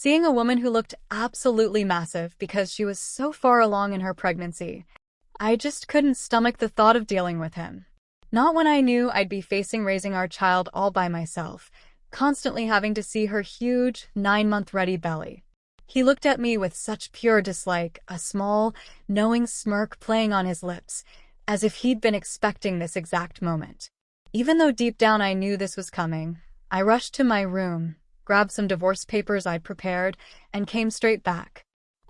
Seeing a woman who looked absolutely massive because she was so far along in her pregnancy, I just couldn't stomach the thought of dealing with him. Not when I knew I'd be facing raising our child all by myself, constantly having to see her huge, 9-month ready belly. He looked at me with such pure dislike, a small, knowing smirk playing on his lips, as if he'd been expecting this exact moment. Even though deep down I knew this was coming, I rushed to my room, grabbed some divorce papers I'd prepared, and came straight back.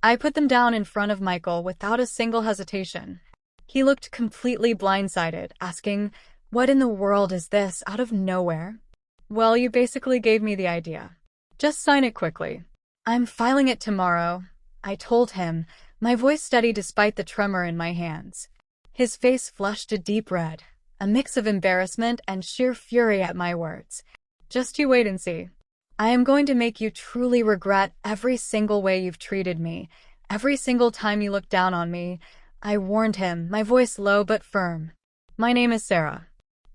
I put them down in front of Michael without a single hesitation. He looked completely blindsided, asking, "What in the world is this, out of nowhere?" "Well, you basically gave me the idea. Just sign it quickly." "I'm filing it tomorrow," I told him, my voice steady despite the tremor in my hands. His face flushed a deep red, a mix of embarrassment and sheer fury at my words. "Just you wait and see. I am going to make you truly regret every single way you've treated me, every single time you looked down on me," I warned him, my voice low but firm. "My name is Sarah.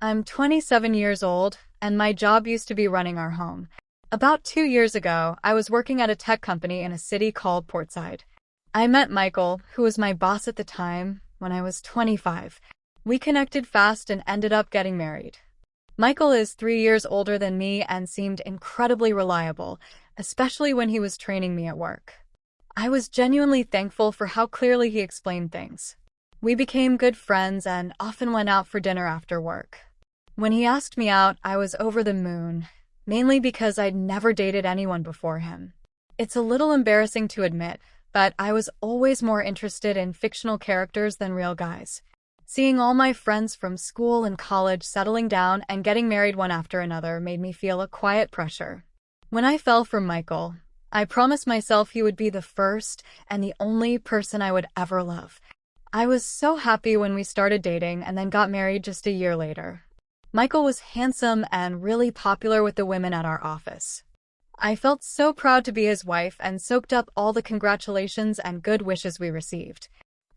I'm 27 years old, and my job used to be running our home. About 2 years ago, I was working at a tech company in a city called Portside. I met Michael, who was my boss at the time, when I was 25. We connected fast and ended up getting married. Michael is 3 years older than me and seemed incredibly reliable, especially when he was training me at work. I was genuinely thankful for how clearly he explained things. We became good friends and often went out for dinner after work. When he asked me out, I was over the moon, mainly because I'd never dated anyone before him. It's a little embarrassing to admit, but I was always more interested in fictional characters than real guys. Seeing all my friends from school and college settling down and getting married one after another made me feel a quiet pressure. When I fell for Michael, I promised myself he would be the first and the only person I would ever love. I was so happy when we started dating and then got married just a year later. Michael was handsome and really popular with the women at our office. I felt so proud to be his wife and soaked up all the congratulations and good wishes we received.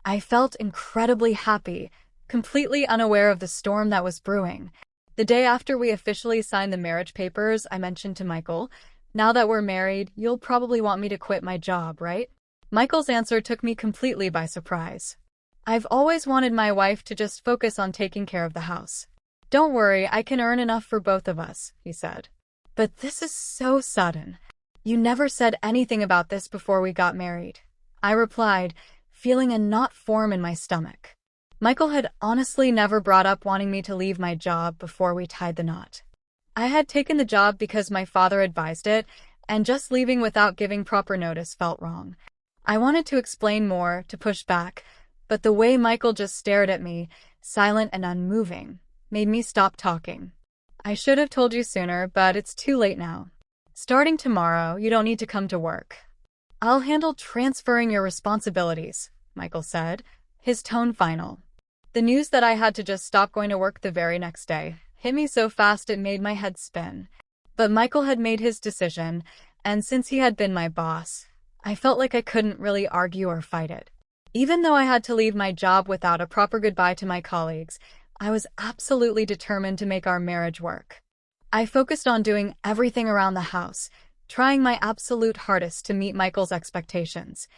I felt incredibly happy, completely unaware of the storm that was brewing. The day after we officially signed the marriage papers, I mentioned to Michael, "Now that we're married, you'll probably want me to quit my job, right?" Michael's answer took me completely by surprise. "I've always wanted my wife to just focus on taking care of the house. Don't worry, I can earn enough for both of us," he said. "But this is so sudden. You never said anything about this before we got married," I replied, feeling a knot form in my stomach. Michael had honestly never brought up wanting me to leave my job before we tied the knot. I had taken the job because my father advised it, and just leaving without giving proper notice felt wrong. I wanted to explain more, to push back, but the way Michael just stared at me, silent and unmoving, made me stop talking. "I should have told you sooner, but it's too late now. Starting tomorrow, you don't need to come to work. I'll handle transferring your responsibilities," Michael said, his tone final. The news that I had to just stop going to work the very next day hit me so fast it made my head spin. But Michael had made his decision, and since he had been my boss, I felt like I couldn't really argue or fight it. Even though I had to leave my job without a proper goodbye to my colleagues, I was absolutely determined to make our marriage work. I focused on doing everything around the house, trying my absolute hardest to meet Michael's expectations.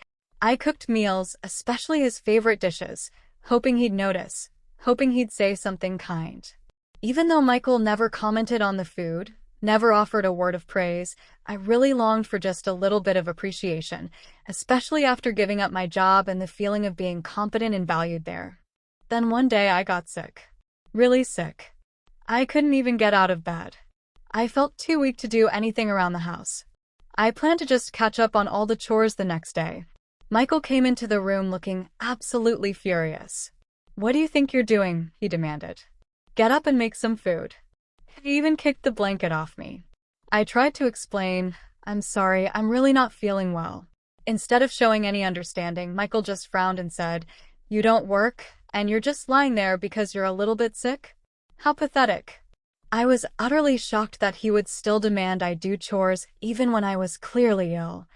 I cooked meals, especially his favorite dishes, hoping he'd notice, hoping he'd say something kind. Even though Michael never commented on the food, never offered a word of praise, I really longed for just a little bit of appreciation, especially after giving up my job and the feeling of being competent and valued there. Then one day I got sick. Really sick. I couldn't even get out of bed. I felt too weak to do anything around the house. I planned to just catch up on all the chores the next day. Michael came into the room looking absolutely furious. "What do you think you're doing?" he demanded. "Get up and make some food." He even kicked the blanket off me. I tried to explain, "I'm sorry, I'm really not feeling well." Instead of showing any understanding, Michael just frowned and said, "You don't work, and you're just lying there because you're a little bit sick? How pathetic." I was utterly shocked that he would still demand I do chores even when I was clearly ill.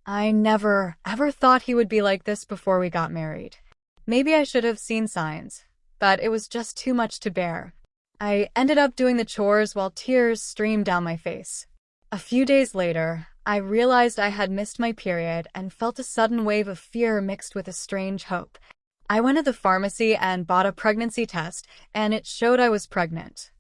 I never, ever thought he would be like this before we got married. Maybe I should have seen signs, but it was just too much to bear. I ended up doing the chores while tears streamed down my face. A few days later, I realized I had missed my period and felt a sudden wave of fear mixed with a strange hope. I went to the pharmacy and bought a pregnancy test, and it showed I was pregnant.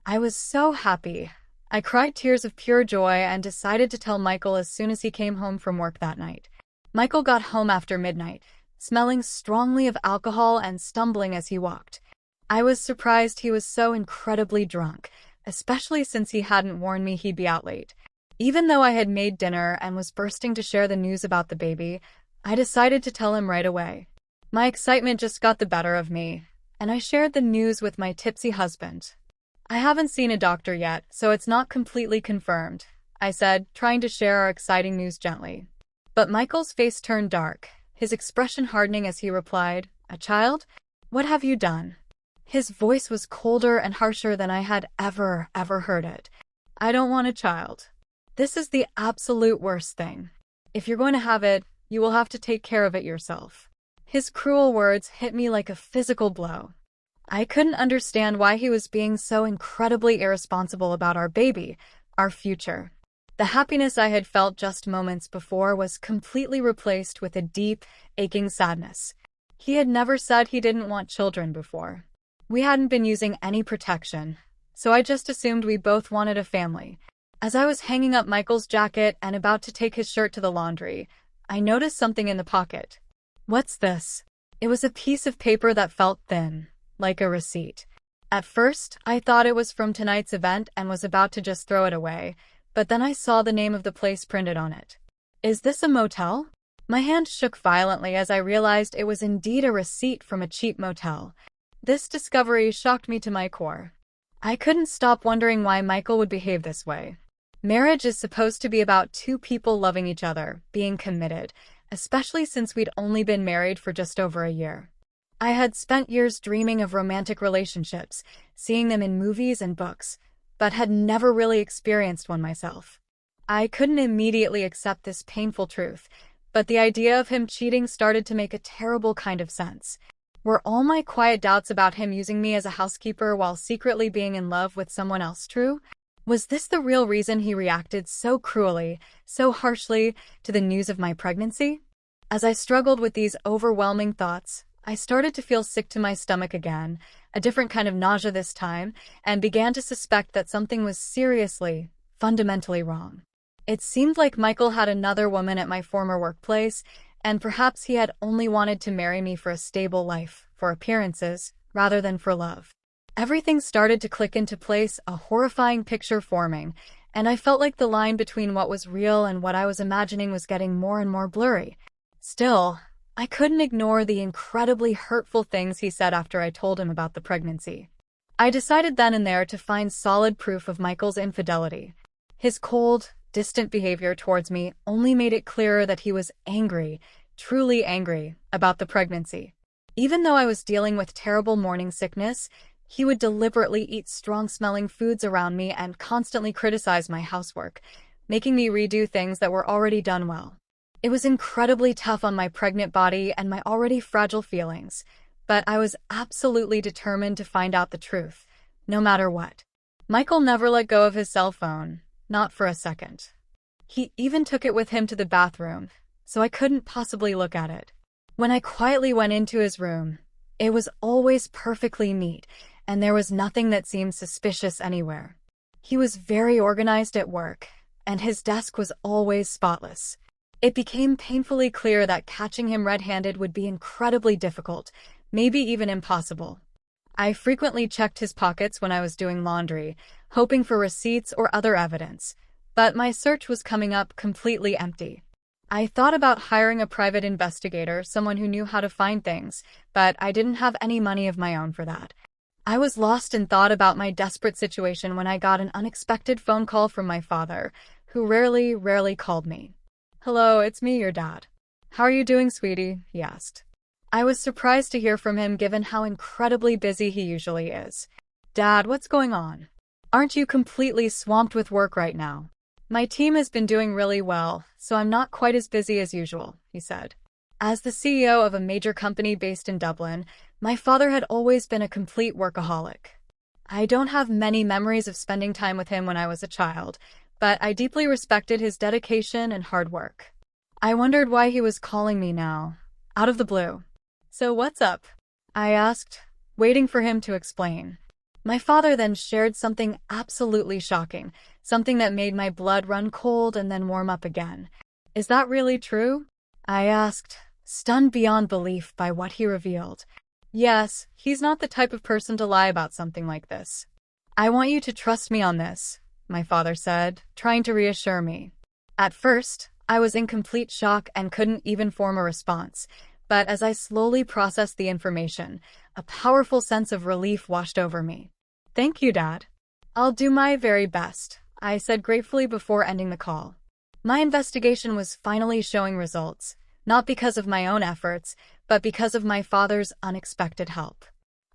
I was so happy. I cried tears of pure joy and decided to tell Michael as soon as he came home from work that night. Michael got home after midnight, smelling strongly of alcohol and stumbling as he walked. I was surprised he was so incredibly drunk, especially since he hadn't warned me he'd be out late. Even though I had made dinner and was bursting to share the news about the baby, I decided to tell him right away. My excitement just got the better of me, and I shared the news with my tipsy husband. I haven't seen a doctor yet, so it's not completely confirmed, I said, trying to share our exciting news gently. But Michael's face turned dark, his expression hardening as he replied, "A child? What have you done?" His voice was colder and harsher than I had ever heard it. "I don't want a child. This is the absolute worst thing. If you're going to have it, you will have to take care of it yourself." His cruel words hit me like a physical blow. I couldn't understand why he was being so incredibly irresponsible about our baby, our future. The happiness I had felt just moments before was completely replaced with a deep, aching sadness. He had never said he didn't want children before. We hadn't been using any protection, so I just assumed we both wanted a family. As I was hanging up Michael's jacket and about to take his shirt to the laundry, I noticed something in the pocket. "What's this?" It was a piece of paper that felt thin, like a receipt. At first, I thought it was from tonight's event and was about to just throw it away, but then I saw the name of the place printed on it. "Is this a motel?" My hand shook violently as I realized it was indeed a receipt from a cheap motel. This discovery shocked me to my core. I couldn't stop wondering why Michael would behave this way. Marriage is supposed to be about two people loving each other, being committed, especially since we'd only been married for just over a year. I had spent years dreaming of romantic relationships, seeing them in movies and books, but had never really experienced one myself. I couldn't immediately accept this painful truth, but the idea of him cheating started to make a terrible kind of sense. Were all my quiet doubts about him using me as a housekeeper while secretly being in love with someone else true? Was this the real reason he reacted so cruelly, so harshly, to the news of my pregnancy? As I struggled with these overwhelming thoughts, I started to feel sick to my stomach again, a different kind of nausea this time, and began to suspect that something was seriously, fundamentally wrong. It seemed like Michael had another woman at my former workplace, and perhaps he had only wanted to marry me for a stable life, for appearances, rather than for love. Everything started to click into place, a horrifying picture forming, and I felt like the line between what was real and what I was imagining was getting more and more blurry. Still, I couldn't ignore the incredibly hurtful things he said after I told him about the pregnancy. I decided then and there to find solid proof of Michael's infidelity. His cold, distant behavior towards me only made it clearer that he was angry, truly angry, about the pregnancy. Even though I was dealing with terrible morning sickness, he would deliberately eat strong-smelling foods around me and constantly criticize my housework, making me redo things that were already done well. It was incredibly tough on my pregnant body and my already fragile feelings, but I was absolutely determined to find out the truth, no matter what. Michael never let go of his cell phone, not for a second. He even took it with him to the bathroom, so I couldn't possibly look at it. When I quietly went into his room, it was always perfectly neat, and there was nothing that seemed suspicious anywhere. He was very organized at work, and his desk was always spotless. It became painfully clear that catching him red-handed would be incredibly difficult, maybe even impossible. I frequently checked his pockets when I was doing laundry, hoping for receipts or other evidence, but my search was coming up completely empty. I thought about hiring a private investigator, someone who knew how to find things, but I didn't have any money of my own for that. I was lost in thought about my desperate situation when I got an unexpected phone call from my father, who rarely called me. "Hello, it's me, your dad. How are you doing, sweetie?" he asked. I was surprised to hear from him given how incredibly busy he usually is. "Dad, what's going on? Aren't you completely swamped with work right now?" "My team has been doing really well, so I'm not quite as busy as usual," he said. As the CEO of a major company based in Dublin, my father had always been a complete workaholic. I don't have many memories of spending time with him when I was a child, but I deeply respected his dedication and hard work. I wondered why he was calling me now, out of the blue. "So what's up?" I asked, waiting for him to explain. My father then shared something absolutely shocking, something that made my blood run cold and then warm up again. "Is that really true?" I asked, stunned beyond belief by what he revealed. "Yes, he's not the type of person to lie about something like this." "I want you to trust me on this," my father said, trying to reassure me. At first, I was in complete shock and couldn't even form a response, but as I slowly processed the information, a powerful sense of relief washed over me. "Thank you, Dad. I'll do my very best," I said gratefully before ending the call. My investigation was finally showing results, not because of my own efforts, but because of my father's unexpected help.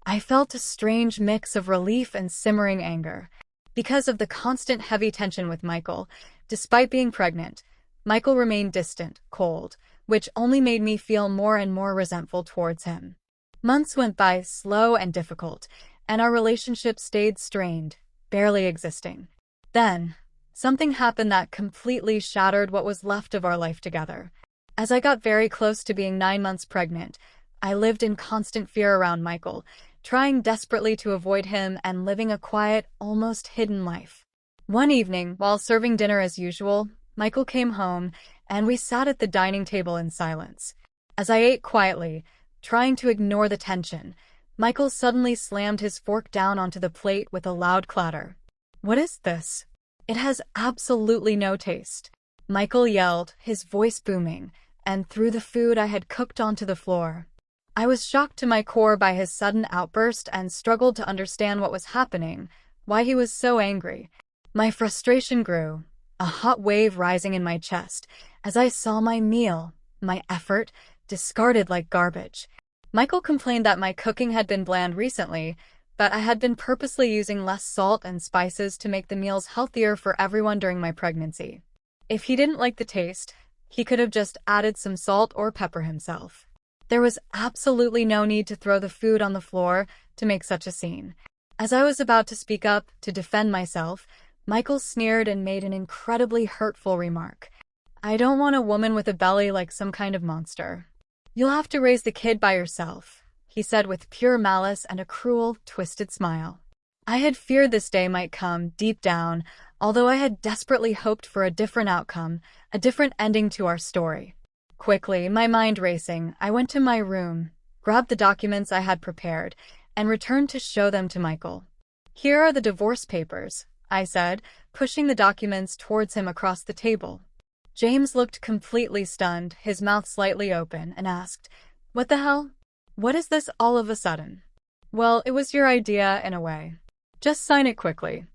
I felt a strange mix of relief and simmering anger. Because of the constant heavy tension with Michael, despite being pregnant, Michael remained distant, cold, which only made me feel more and more resentful towards him. Months went by slow and difficult, and our relationship stayed strained, barely existing. Then, something happened that completely shattered what was left of our life together. As I got very close to being 9 months pregnant, I lived in constant fear around Michael, trying desperately to avoid him and living a quiet, almost hidden life. One evening, while serving dinner as usual, Michael came home, and we sat at the dining table in silence. As I ate quietly, trying to ignore the tension, Michael suddenly slammed his fork down onto the plate with a loud clatter. "What is this? It has absolutely no taste," Michael yelled, his voice booming, and threw the food I had cooked onto the floor. I was shocked to my core by his sudden outburst and struggled to understand what was happening, why he was so angry. My frustration grew, a hot wave rising in my chest, as I saw my meal, my effort, discarded like garbage. Michael complained that my cooking had been bland recently, but I had been purposely using less salt and spices to make the meals healthier for everyone during my pregnancy. If he didn't like the taste, he could have just added some salt or pepper himself. There was absolutely no need to throw the food on the floor to make such a scene. As I was about to speak up to defend myself, Michael sneered and made an incredibly hurtful remark. "I don't want a woman with a belly like some kind of monster. You'll have to raise the kid by yourself," he said with pure malice and a cruel, twisted smile. I had feared this day might come deep down, although I had desperately hoped for a different outcome, a different ending to our story. Quickly, my mind racing, I went to my room, grabbed the documents I had prepared, and returned to show them to Michael. "Here are the divorce papers," I said, pushing the documents towards him across the table. James looked completely stunned, his mouth slightly open, and asked, "What the hell? What is this all of a sudden?" "Well, it was your idea in a way. Just sign it quickly."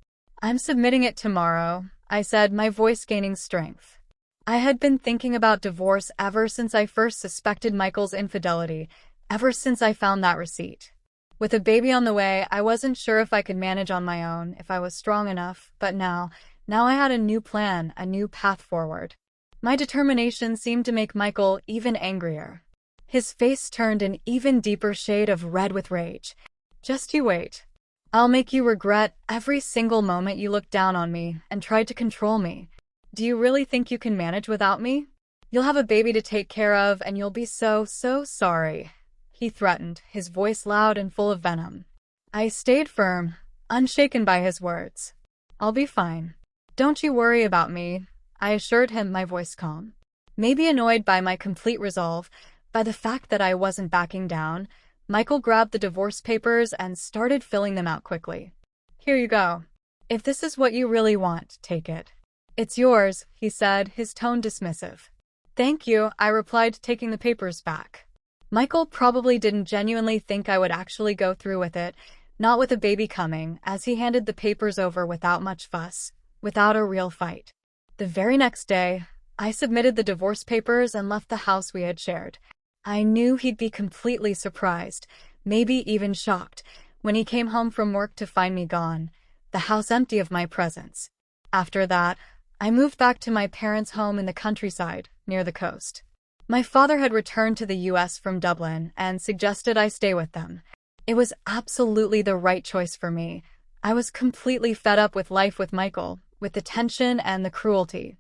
"I'm submitting it tomorrow," I said, my voice gaining strength. I had been thinking about divorce ever since I first suspected Michael's infidelity, ever since I found that receipt. With a baby on the way, I wasn't sure if I could manage on my own, if I was strong enough, but now I had a new plan, a new path forward. My determination seemed to make Michael even angrier. His face turned an even deeper shade of red with rage. "Just you wait. I'll make you regret every single moment you looked down on me and tried to control me. Do you really think you can manage without me? You'll have a baby to take care of, and you'll be so sorry," he threatened, his voice loud and full of venom. I stayed firm, unshaken by his words. "I'll be fine. Don't you worry about me," I assured him, my voice calm. Maybe annoyed by my complete resolve, by the fact that I wasn't backing down, Michael grabbed the divorce papers and started filling them out quickly. "Here you go. If this is what you really want, take it. It's yours," he said, his tone dismissive. "Thank you," I replied, taking the papers back. Michael probably didn't genuinely think I would actually go through with it, not with a baby coming, as he handed the papers over without much fuss, without a real fight. The very next day, I submitted the divorce papers and left the house we had shared. I knew he'd be completely surprised, maybe even shocked, when he came home from work to find me gone, the house empty of my presence. After that, I moved back to my parents' home in the countryside, near the coast. My father had returned to the US from Dublin and suggested I stay with them. It was absolutely the right choice for me. I was completely fed up with life with Michael, with the tension and the cruelty.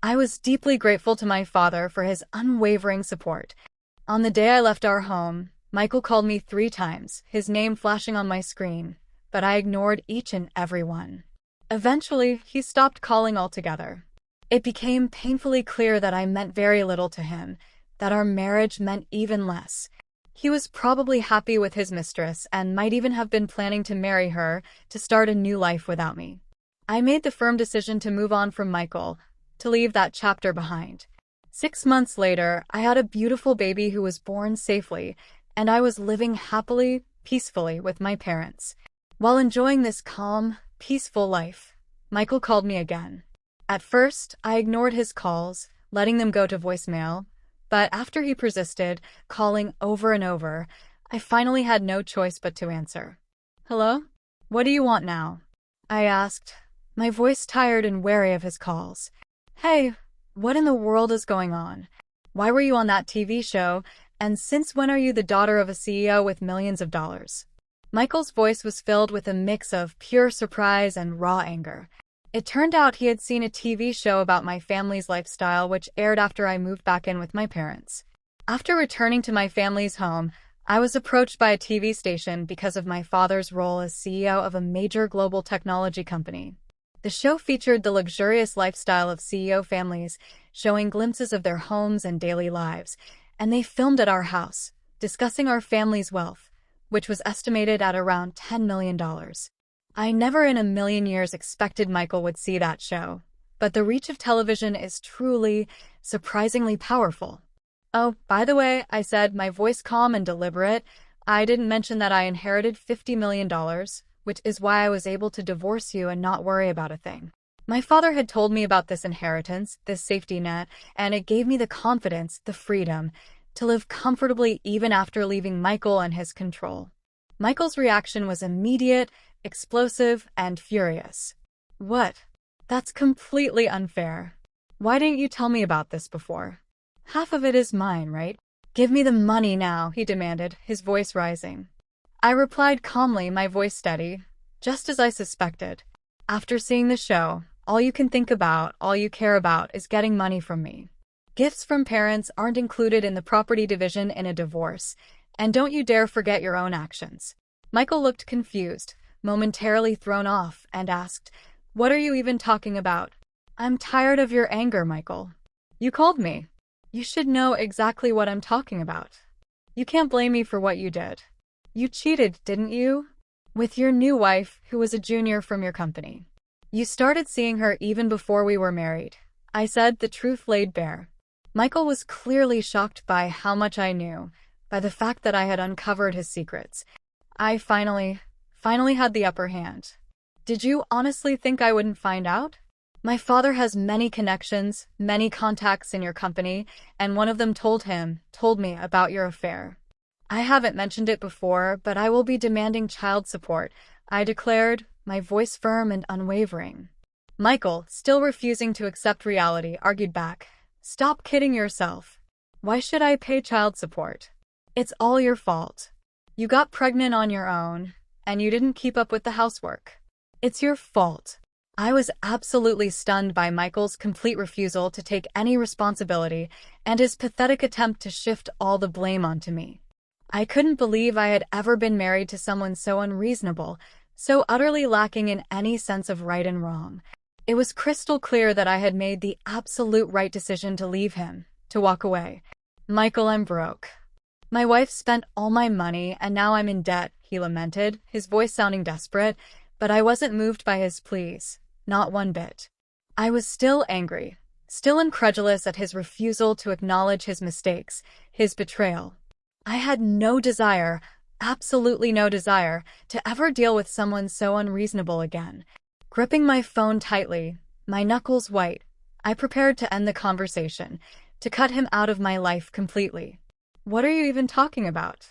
I was deeply grateful to my father for his unwavering support. On the day I left our home, Michael called me 3 times, his name flashing on my screen, but I ignored each and every one. Eventually, he stopped calling altogether. It became painfully clear that I meant very little to him, that our marriage meant even less. He was probably happy with his mistress and might even have been planning to marry her to start a new life without me. I made the firm decision to move on from Michael, to leave that chapter behind. 6 months later, I had a beautiful baby who was born safely, and I was living happily, peacefully with my parents. While enjoying this calm, peaceful life, Michael called me again. At first, I ignored his calls, letting them go to voicemail, but after he persisted, calling over and over, I finally had no choice but to answer. "Hello? What do you want now?" I asked, my voice tired and wary of his calls. "Hey, what in the world is going on? Why were you on that TV show? And since when are you the daughter of a CEO with millions of dollars?" Michael's voice was filled with a mix of pure surprise and raw anger. It turned out he had seen a TV show about my family's lifestyle which aired after I moved back in with my parents. After returning to my family's home, I was approached by a TV station because of my father's role as CEO of a major global technology company. The show featured the luxurious lifestyle of CEO families, showing glimpses of their homes and daily lives, and they filmed at our house, discussing our family's wealth, which was estimated at around $10 million. I never in a million years expected Michael would see that show, but the reach of television is truly, surprisingly powerful. "Oh, by the way," I said, my voice calm and deliberate, "I didn't mention that I inherited $50 million, which is why I was able to divorce you and not worry about a thing." My father had told me about this inheritance, this safety net, and it gave me the confidence, the freedom, to live comfortably even after leaving Michael and his control. Michael's reaction was immediate, explosive, and furious. "What? That's completely unfair. Why didn't you tell me about this before? Half of it is mine, right? Give me the money now," he demanded, his voice rising. I replied calmly, my voice steady, "Just as I suspected. After seeing the show, all you can think about, all you care about, is getting money from me. Gifts from parents aren't included in the property division in a divorce, and don't you dare forget your own actions." Michael looked confused, momentarily thrown off, and asked, "What are you even talking about?" "I'm tired of your anger, Michael. You called me. You should know exactly what I'm talking about. You can't blame me for what you did. You cheated, didn't you? With your new wife, who was a junior from your company. You started seeing her even before we were married." I said, the truth laid bare. Michael was clearly shocked by how much I knew, by the fact that I had uncovered his secrets. I finally had the upper hand. "Did you honestly think I wouldn't find out? My father has many connections, many contacts in your company, and one of them told me about your affair. I haven't mentioned it before, but I will be demanding child support," I declared, my voice firm and unwavering. Michael, still refusing to accept reality, argued back, "Stop kidding yourself. Why should I pay child support? It's all your fault. You got pregnant on your own, and you didn't keep up with the housework. It's your fault." I was absolutely stunned by Michael's complete refusal to take any responsibility and his pathetic attempt to shift all the blame onto me. I couldn't believe I had ever been married to someone so unreasonable, so utterly lacking in any sense of right and wrong. It was crystal clear that I had made the absolute right decision to leave him, to walk away. "Michael, I'm broke. My wife spent all my money, and now I'm in debt," he lamented, his voice sounding desperate, but I wasn't moved by his pleas, not one bit. I was still angry, still incredulous at his refusal to acknowledge his mistakes, his betrayal. I had no desire, absolutely no desire, to ever deal with someone so unreasonable again. Gripping my phone tightly, my knuckles white, I prepared to end the conversation, to cut him out of my life completely. "What are you even talking about?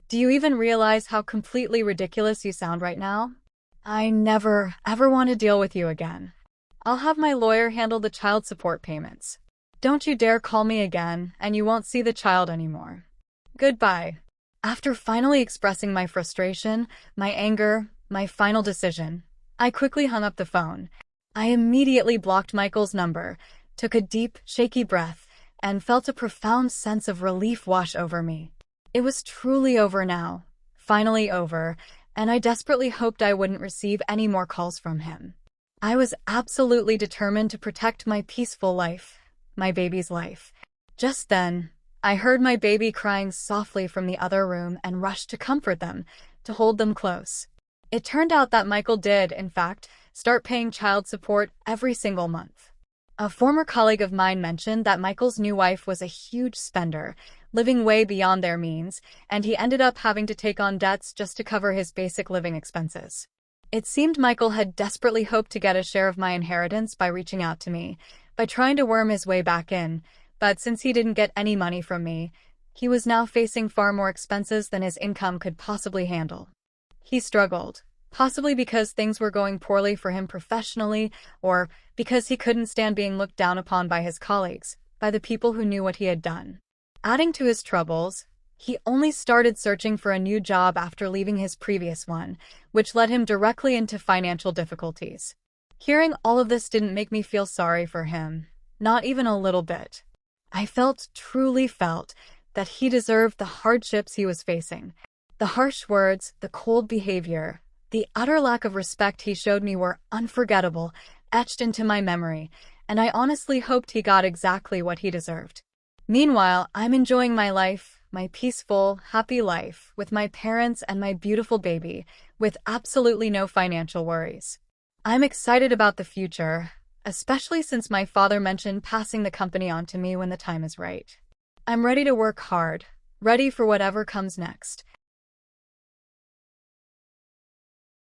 Do you even realize how completely ridiculous you sound right now? I never, ever want to deal with you again. I'll have my lawyer handle the child support payments. Don't you dare call me again, and you won't see the child anymore. Goodbye." After finally expressing my frustration, my anger, my final decision, I quickly hung up the phone. I immediately blocked Michael's number, took a deep, shaky breath, and felt a profound sense of relief wash over me. It was truly over now, finally over, and I desperately hoped I wouldn't receive any more calls from him. I was absolutely determined to protect my peaceful life, my baby's life. Just then, I heard my baby crying softly from the other room and rushed to comfort them, to hold them close. It turned out that Michael did, in fact, start paying child support every single month. A former colleague of mine mentioned that Michael's new wife was a huge spender, living way beyond their means, and he ended up having to take on debts just to cover his basic living expenses. It seemed Michael had desperately hoped to get a share of my inheritance by reaching out to me, by trying to worm his way back in, but since he didn't get any money from me, he was now facing far more expenses than his income could possibly handle. He struggled, possibly because things were going poorly for him professionally, or because he couldn't stand being looked down upon by his colleagues, by the people who knew what he had done. Adding to his troubles, he only started searching for a new job after leaving his previous one, which led him directly into financial difficulties. Hearing all of this didn't make me feel sorry for him, not even a little bit. I truly felt, that he deserved the hardships he was facing. The harsh words, the cold behavior, the utter lack of respect he showed me were unforgettable, etched into my memory, and I honestly hoped he got exactly what he deserved. Meanwhile, I'm enjoying my life, my peaceful, happy life, with my parents and my beautiful baby, with absolutely no financial worries. I'm excited about the future, especially since my father mentioned passing the company on to me when the time is right. I'm ready to work hard, ready for whatever comes next.